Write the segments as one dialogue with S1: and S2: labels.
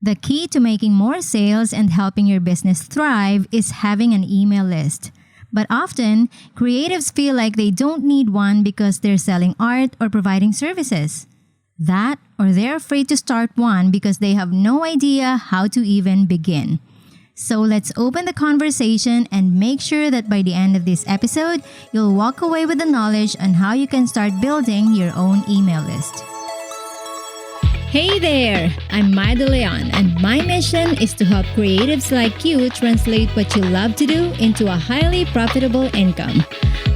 S1: The key to making more sales and helping your business thrive is having an email list. But often, creatives feel like they don't need one because they're selling art or providing services. That, or they're afraid to start one because they have no idea how to even begin. So let's open the conversation and make sure that by the end of this episode, you'll walk away with the knowledge on how you can start building your own email list. Hey there! I'm Mai De Leon, and my mission is to help creatives like you translate what you love to do into a highly profitable income.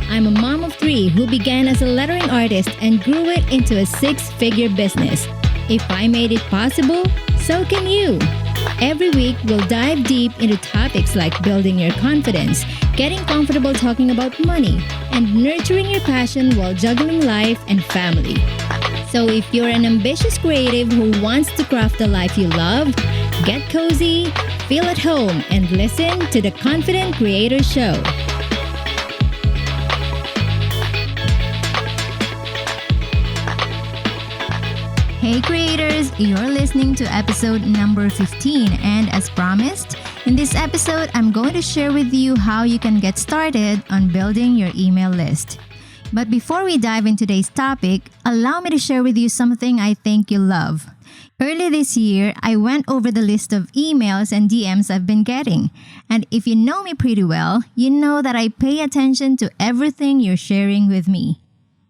S1: I'm a mom of 3 who began as a lettering artist and grew it into a 6-figure business. If I made it possible, so can you! Every week, we'll dive deep into topics like building your confidence, getting comfortable talking about money, and nurturing your passion while juggling life and family. So if you're an ambitious creative who wants to craft the life you love, get cozy, feel at home, and listen to the Confident Creator Show. Hey creators, you're listening to episode number 15, and as promised, in this episode, I'm going to share with you how you can get started on building your email list. But before we dive into today's topic, allow me to share with you something I think you'll love. Early this year, I went over the list of emails and DMs I've been getting. And if you know me pretty well, you know that I pay attention to everything you're sharing with me.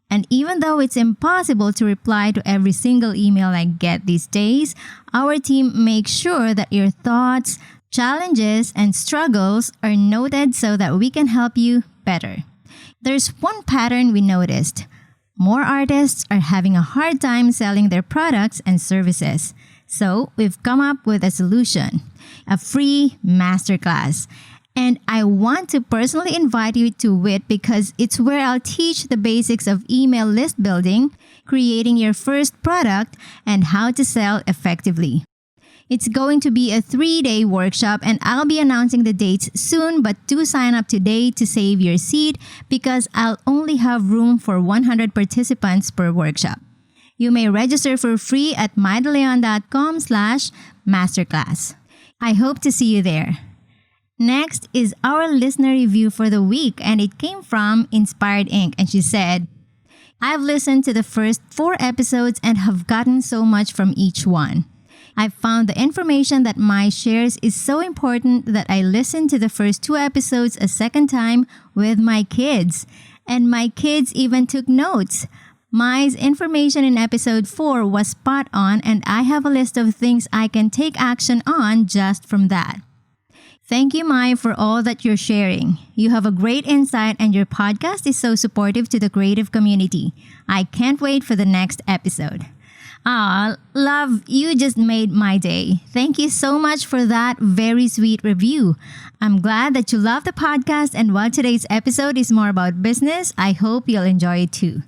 S1: And even though it's impossible to reply to every single email I get these days, our team makes sure that your thoughts, challenges, and struggles are noted so that we can help you better. There's one pattern we noticed. More artists are having a hard time selling their products and services. So we've come up with a solution, a free masterclass. And I want to personally invite you to it because it's where I'll teach the basics of email list building, creating your first product, and how to sell effectively. It's going to be a 3-day workshop, and I'll be announcing the dates soon, but do sign up today to save your seat because I'll only have room for 100 participants per workshop. You may register for free at maideleon.com/masterclass. I hope to see you there. Next is our listener review for the week, and it came from Inspired Inc. And she said, I've listened to the first 4 episodes and have gotten so much from each one. I've found the information that Mai shares is so important that I listened to the first 2 episodes a second time with my kids. And my kids even took notes. Mai's information in episode 4 was spot on, and I have a list of things I can take action on just from that. Thank you, Mai, for all that you're sharing. You have a great insight, and your podcast is so supportive to the creative community. I can't wait for the next episode. Love, you just made my day. Thank you so much for that very sweet review. I'm glad that you love the podcast, and while today's episode is more about business, I hope you'll enjoy it too.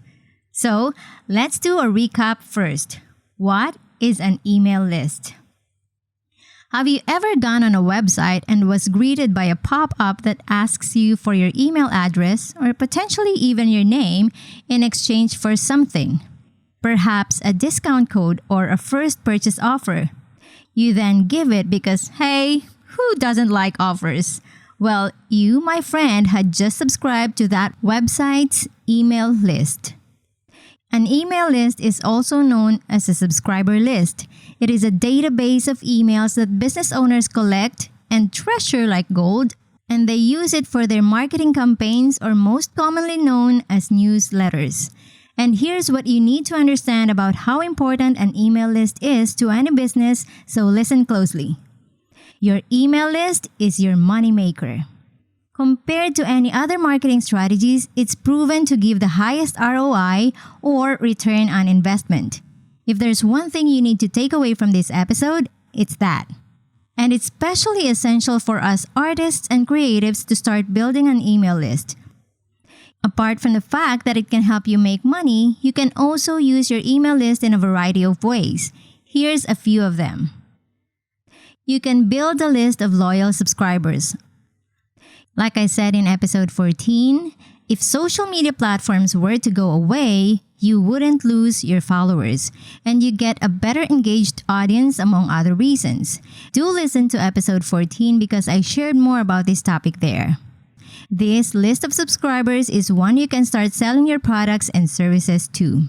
S1: So, let's do a recap first. What is an email list? Have you ever gone on a website and was greeted by a pop-up that asks you for your email address or potentially even your name in exchange for something? Perhaps a discount code or a first purchase offer. You then give it because, hey, who doesn't like offers? Well, you, my friend, had just subscribed to that website's email list. An email list is also known as a subscriber list. It is a database of emails that business owners collect and treasure like gold, and they use it for their marketing campaigns, or most commonly known as newsletters. And here's what you need to understand about how important an email list is to any business, so listen closely. Your email list is your moneymaker. Compared to any other marketing strategies, it's proven to give the highest ROI, or return on investment. If there's one thing you need to take away from this episode, it's that. And it's especially essential for us artists and creatives to start building an email list. Apart from the fact that it can help you make money, you can also use your email list in a variety of ways. Here's a few of them. You can build a list of loyal subscribers. Like I said in episode 14, if social media platforms were to go away, you wouldn't lose your followers, and you get a better engaged audience among other reasons. Do listen to episode 14 because I shared more about this topic there. This list of subscribers is one you can start selling your products and services to.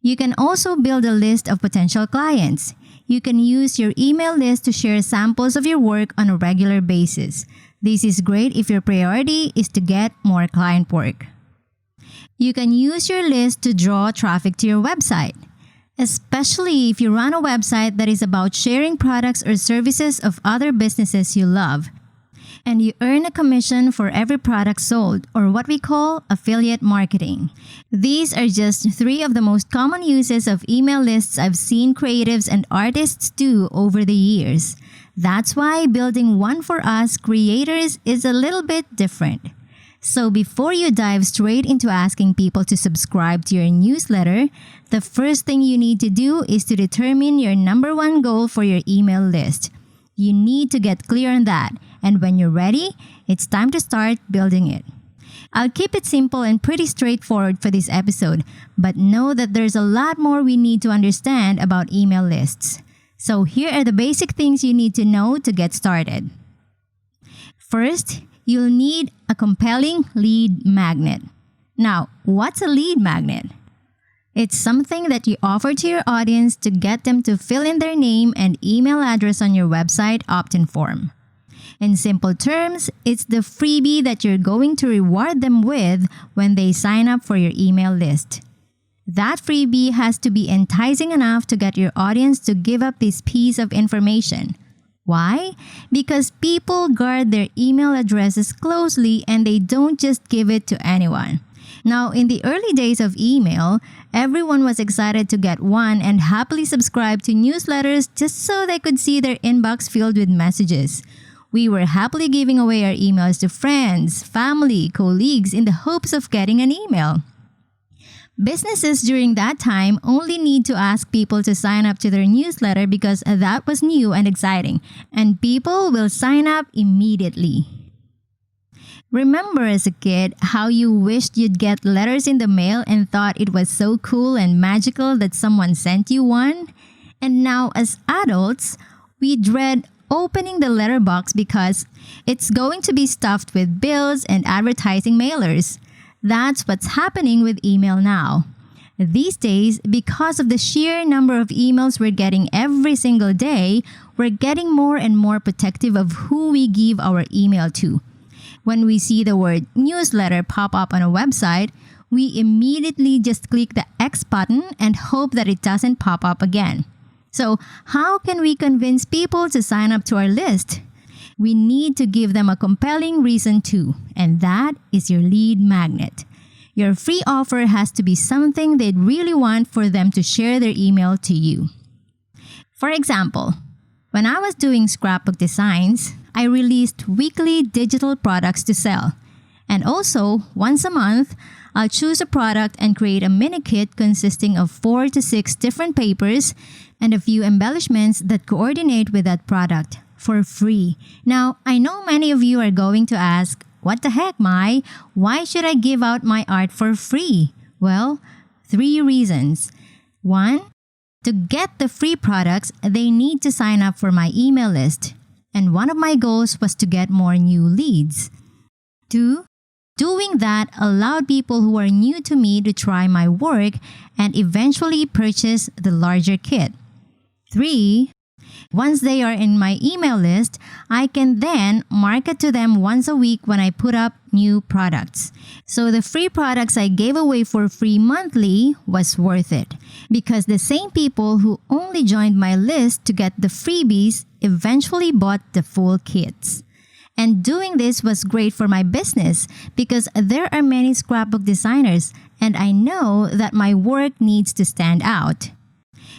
S1: You can also build a list of potential clients. You can use your email list to share samples of your work on a regular basis. This is great if your priority is to get more client work. You can use your list to draw traffic to your website, especially if you run a website that is about sharing products or services of other businesses you love. And you earn a commission for every product sold, or what we call affiliate marketing. These are just 3 of the most common uses of email lists I've seen creatives and artists do over the years. That's why building one for us creators is a little bit different. So before you dive straight into asking people to subscribe to your newsletter, the first thing you need to do is to determine your number 1 goal for your email list. You need to get clear on that, and when you're ready, it's time to start building it. I'll keep it simple and pretty straightforward for this episode, but know that there's a lot more we need to understand about email lists. So here are the basic things you need to know to get started. First, you'll need a compelling lead magnet. Now, what's a lead magnet? It's something that you offer to your audience to get them to fill in their name and email address on your website opt-in form. In simple terms, it's the freebie that you're going to reward them with when they sign up for your email list. That freebie has to be enticing enough to get your audience to give up this piece of information. Why? Because people guard their email addresses closely and they don't just give it to anyone. Now, in the early days of email, everyone was excited to get one and happily subscribed to newsletters just so they could see their inbox filled with messages. We were happily giving away our emails to friends, family, colleagues in the hopes of getting an email. Businesses during that time only need to ask people to sign up to their newsletter because that was new and exciting, and people will sign up immediately. Remember as a kid how you wished you'd get letters in the mail and thought it was so cool and magical that someone sent you one? And now as adults, we dread opening the letterbox because it's going to be stuffed with bills and advertising mailers. That's what's happening with email now. These days, because of the sheer number of emails we're getting every single day, we're getting more and more protective of who we give our email to. When we see the word newsletter pop up on a website, we immediately just click the X button and hope that it doesn't pop up again. So, how can we convince people to sign up to our list? We need to give them a compelling reason to, and that is your lead magnet. Your free offer has to be something they'd really want for them to share their email to you. For example, when I was doing scrapbook designs, I released weekly digital products to sell. And also, once a month, I'll choose a product and create a mini kit consisting of 4 to 6 different papers and a few embellishments that coordinate with that product for free. Now, I know many of you are going to ask, what the heck, Mai? Why should I give out my art for free? Well, 3 reasons. 1, to get the free products, they need to sign up for my email list. And one of my goals was to get more new leads. 2, doing that allowed people who are new to me to try my work and eventually purchase the larger kit. 3, once they are in my email list, I can then market to them once a week when I put up new products. So the free products I gave away for free monthly was worth it because the same people who only joined my list to get the freebies eventually bought the full kits. And doing this was great for my business because there are many scrapbook designers and I know that my work needs to stand out.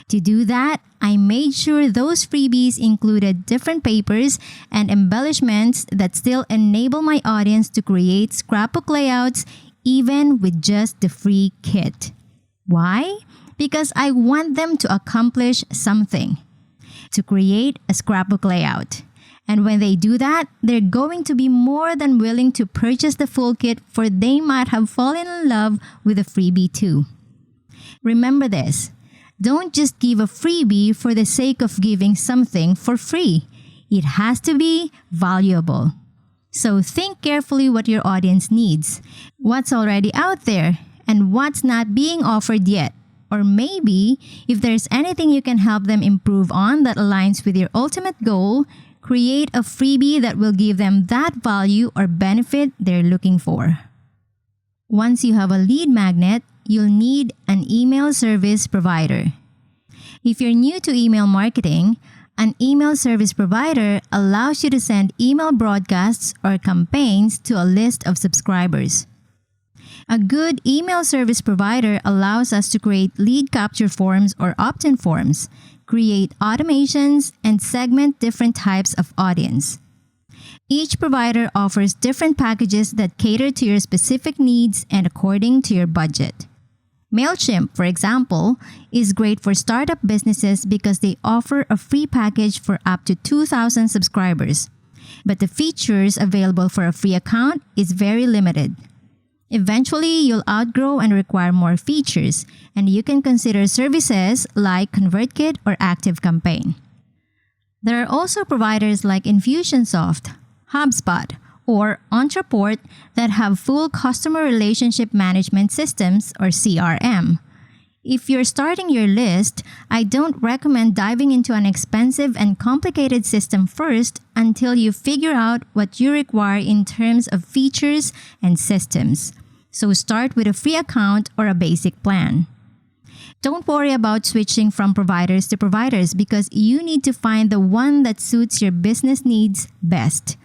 S1: To do that, I made sure those freebies included different papers and embellishments that still enable my audience to create scrapbook layouts even with just the free kit. Why? Because I want them to accomplish something, to create a scrapbook layout. And when they do that, they're going to be more than willing to purchase the full kit, for they might have fallen in love with the freebie too. Remember this. Don't just give a freebie for the sake of giving something for free. It has to be valuable. So think carefully what your audience needs, what's already out there, and what's not being offered yet. Or maybe, if there's anything you can help them improve on that aligns with your ultimate goal, create a freebie that will give them that value or benefit they're looking for. Once you have a lead magnet, you'll need an email service provider. If you're new to email marketing, an email service provider allows you to send email broadcasts or campaigns to a list of subscribers. A good email service provider allows us to create lead capture forms or opt-in forms, create automations, and segment different types of audience. Each provider offers different packages that cater to your specific needs and according to your budget. MailChimp, for example, is great for startup businesses because they offer a free package for up to 2,000 subscribers. But the features available for a free account is very limited. Eventually, you'll outgrow and require more features, and you can consider services like ConvertKit or ActiveCampaign. There are also providers like Infusionsoft, HubSpot, or Ontraport that have full customer relationship management systems or CRM. If you're starting your list, I don't recommend diving into an expensive and complicated system first until you figure out what you require in terms of features and systems. So start with a free account or a basic plan. Don't worry about switching from providers to providers because you need to find the one that suits your business needs best.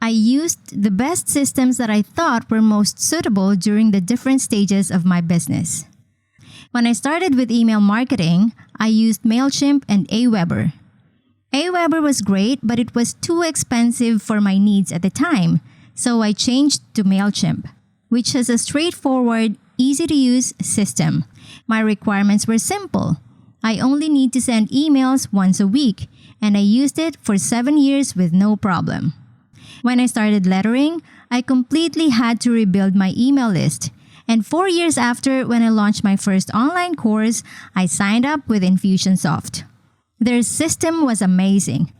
S1: I used the best systems that I thought were most suitable during the different stages of my business. When I started with email marketing, I used MailChimp and Aweber. Aweber was great, but it was too expensive for my needs at the time, so I changed to MailChimp, which has a straightforward, easy-to-use system. My requirements were simple. I only need to send emails once a week, and I used it for 7 years with no problem. When I started lettering, I completely had to rebuild my email list. And 4 years after, when I launched my first online course, I signed up with Infusionsoft. Their system was amazing,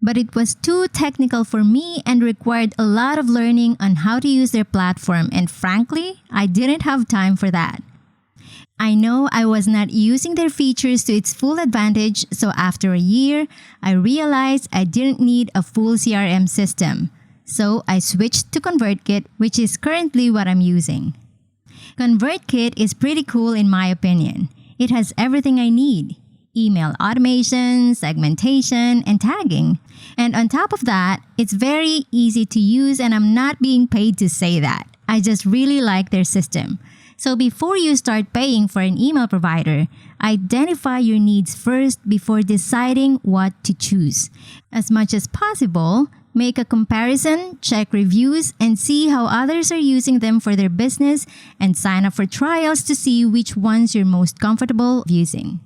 S1: but it was too technical for me and required a lot of learning on how to use their platform, and frankly, I didn't have time for that. I know I was not using their features to its full advantage, so after a year, I realized I didn't need a full CRM system. So I switched to ConvertKit, which is currently what I'm using. ConvertKit is pretty cool in my opinion. It has everything I need: email automation, segmentation, and tagging. And on top of that, it's very easy to use, and I'm not being paid to say that. I just really like their system. So before you start paying for an email provider, identify your needs first before deciding what to choose. As much as possible, make a comparison, check reviews, and see how others are using them for their business, and sign up for trials to see which ones you're most comfortable using.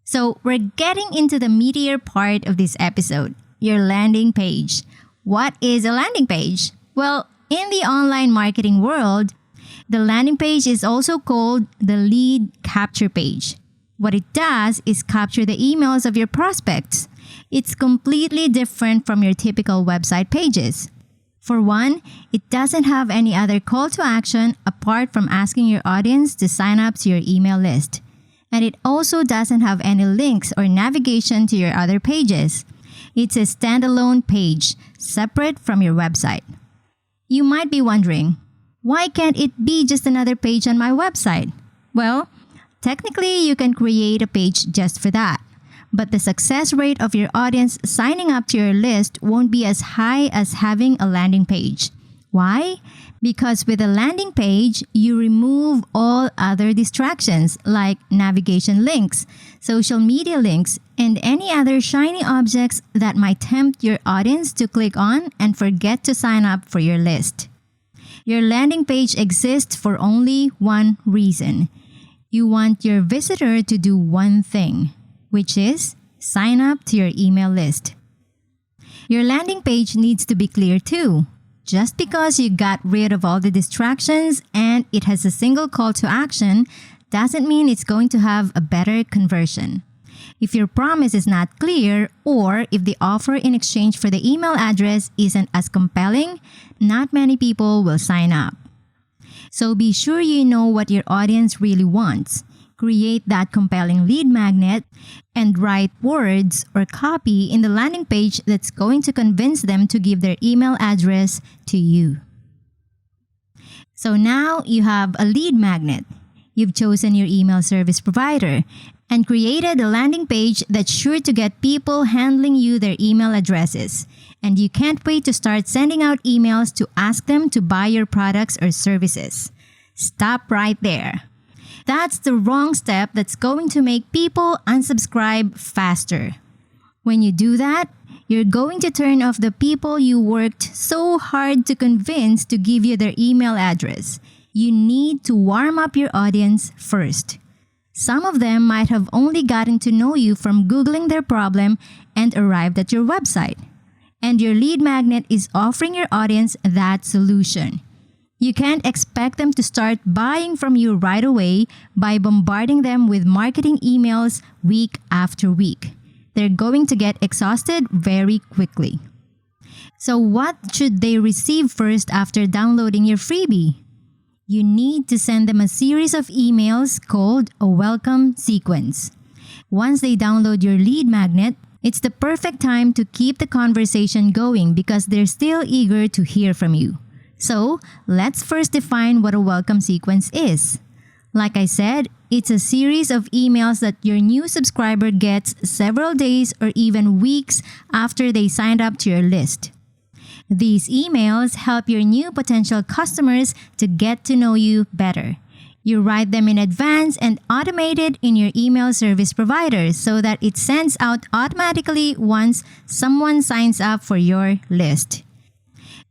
S1: So we're getting into the meatier part of this episode, your landing page. What is a landing page? Well, in the online marketing world, the landing page is also called the lead capture page. What it does is capture the emails of your prospects. It's completely different from your typical website pages. For one, it doesn't have any other call to action apart from asking your audience to sign up to your email list. And it also doesn't have any links or navigation to your other pages. It's a standalone page, separate from your website. You might be wondering, why can't it be just another page on my website? Well, technically you can create a page just for that. But the success rate of your audience signing up to your list won't be as high as having a landing page. Why? Because with a landing page, you remove all other distractions like navigation links, social media links, and any other shiny objects that might tempt your audience to click on and forget to sign up for your list. Your landing page exists for only one reason. You want your visitor to do one thing, which is sign up to your email list. Your landing page needs to be clear too. Just because you got rid of all the distractions and it has a single call to action doesn't mean it's going to have a better conversion. If your promise is not clear, or if the offer in exchange for the email address isn't as compelling, not many people will sign up. So be sure you know what your audience really wants. Create that compelling lead magnet and write words or copy in the landing page that's going to convince them to give their email address to you. So now you have a lead magnet. You've chosen your email service provider and created a landing page that's sure to get people handling you their email addresses. And you can't wait to start sending out emails to ask them to buy your products or services. Stop right there. That's the wrong step that's going to make people unsubscribe faster. When you do that, you're going to turn off the people you worked so hard to convince to give you their email address. You need to warm up your audience first. Some of them might have only gotten to know you from Googling their problem and arrived at your website. And your lead magnet is offering your audience that solution. You can't expect them to start buying from you right away by bombarding them with marketing emails week after week. They're going to get exhausted very quickly. So what should they receive first after downloading your freebie? You need to send them a series of emails called a welcome sequence. Once they download your lead magnet, it's the perfect time to keep the conversation going because they're still eager to hear from you. So, let's first define what a welcome sequence is. Like I said, it's a series of emails that your new subscriber gets several days or even weeks after they signed up to your list. These emails help your new potential customers to get to know you better. You write them in advance and automate it in your email service provider so that it sends out automatically once someone signs up for your list.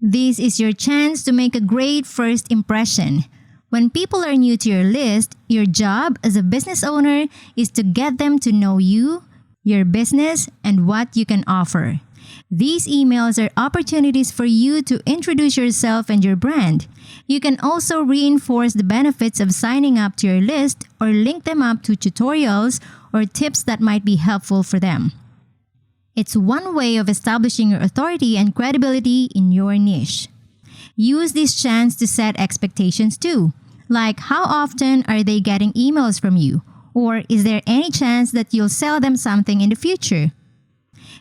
S1: This is your chance to make a great first impression. When people are new to your list, your job as a business owner is to get them to know you, your business, and what you can offer. These emails are opportunities for you to introduce yourself and your brand. You can also reinforce the benefits of signing up to your list or link them up to tutorials or tips that might be helpful for them. It's one way of establishing your authority and credibility in your niche. Use this chance to set expectations too, like how often are they getting emails from you, or is there any chance that you'll sell them something in the future?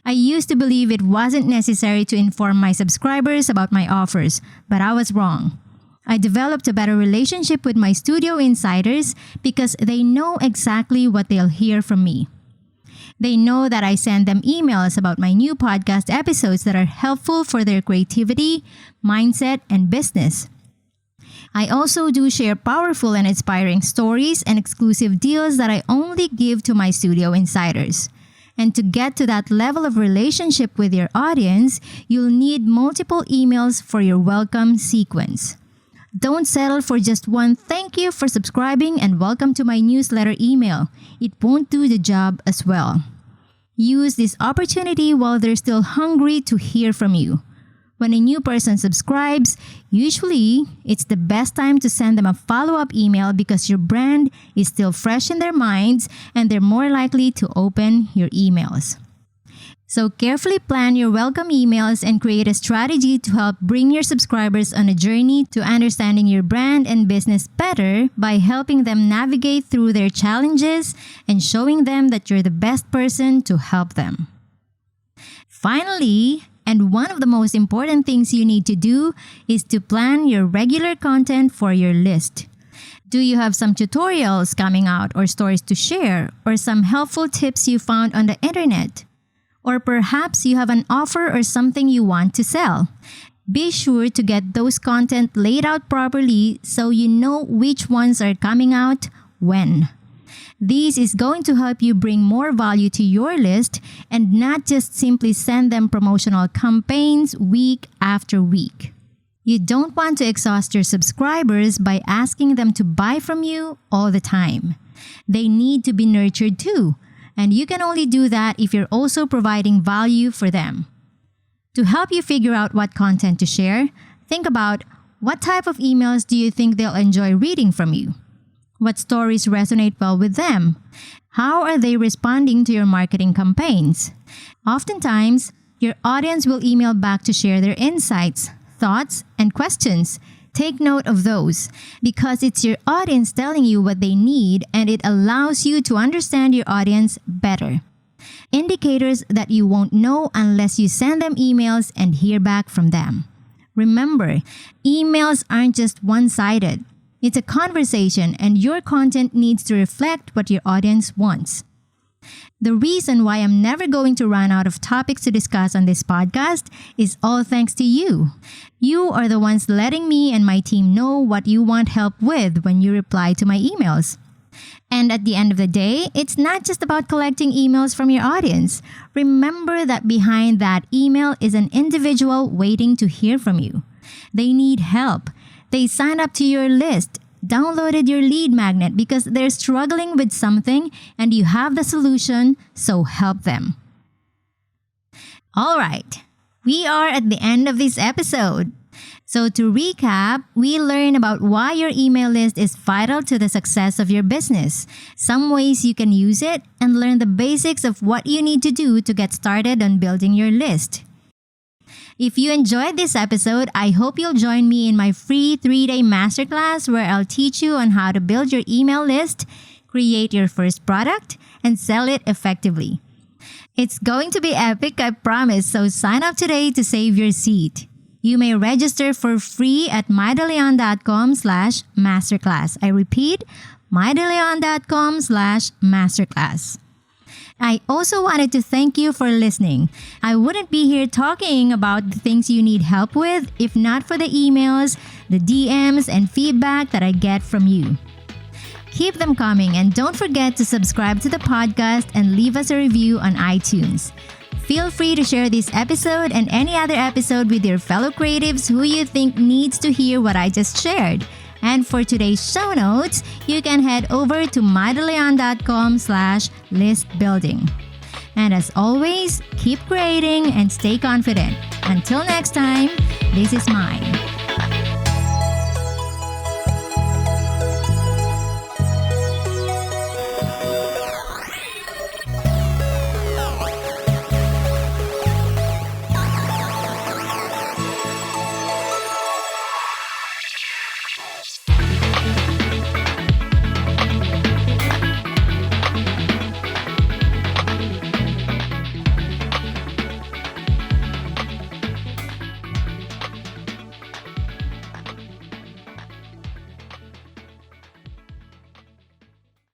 S1: I used to believe it wasn't necessary to inform my subscribers about my offers, but I was wrong. I developed a better relationship with my studio insiders because they know exactly what they'll hear from me. They know that I send them emails about my new podcast episodes that are helpful for their creativity, mindset, and business. I also do share powerful and inspiring stories and exclusive deals that I only give to my studio insiders. And to get to that level of relationship with your audience, you'll need multiple emails for your welcome sequence. Don't settle for just one "thank you for subscribing and welcome to my newsletter" email. It won't do the job as well. Use this opportunity while they're still hungry to hear from you. When a new person subscribes, usually it's the best time to send them a follow-up email because your brand is still fresh in their minds and they're more likely to open your emails. So carefully plan your welcome emails and create a strategy to help bring your subscribers on a journey to understanding your brand and business better by helping them navigate through their challenges and showing them that you're the best person to help them. Finally, and one of the most important things you need to do is to plan your regular content for your list. Do you have some tutorials coming out or stories to share or some helpful tips you found on the internet? Or perhaps you have an offer or something you want to sell. Be sure to get those content laid out properly so you know which ones are coming out when. This is going to help you bring more value to your list and not just simply send them promotional campaigns week after week. You don't want to exhaust your subscribers by asking them to buy from you all the time. They need to be nurtured too. And you can only do that if you're also providing value for them. To help you figure out what content to share, think about what type of emails do you think they'll enjoy reading from you? What stories resonate well with them? How are they responding to your marketing campaigns? Oftentimes, your audience will email back to share their insights, thoughts, and questions. Take note of those because it's your audience telling you what they need and it allows you to understand your audience better. Indicators that you won't know unless you send them emails and hear back from them. Remember, emails aren't just one-sided. It's a conversation and your content needs to reflect what your audience wants. The reason why I'm never going to run out of topics to discuss on this podcast is all thanks to you. You are the ones letting me and my team know what you want help with when you reply to my emails. And at the end of the day, it's not just about collecting emails from your audience. Remember that behind that email is an individual waiting to hear from you. They need help. They signed up to your list, downloaded your lead magnet because they're struggling with something and you have the solution, so help them. All right, we are at the end of this episode. So to recap, we learned about why your email list is vital to the success of your business, some ways you can use it, and learn the basics of what you need to do to get started on building your list. If you enjoyed this episode, I hope you'll join me in my free 3-day masterclass where I'll teach you on how to build your email list, create your first product, and sell it effectively. It's going to be epic, I promise, so sign up today to save your seat. You may register for free at mydeleon.com/masterclass. I repeat, mydeleon.com/masterclass. I also wanted to thank you for listening. I wouldn't be here talking about the things you need help with if not for the emails, the DMs, and feedback that I get from you. Keep them coming and don't forget to subscribe to the podcast and leave us a review on iTunes. Feel free to share this episode and any other episode with your fellow creatives who you think needs to hear what I just shared. And for today's show notes, you can head over to mydeleon.com/listbuilding. And as always, keep creating and stay confident. Until next time, this is Mai.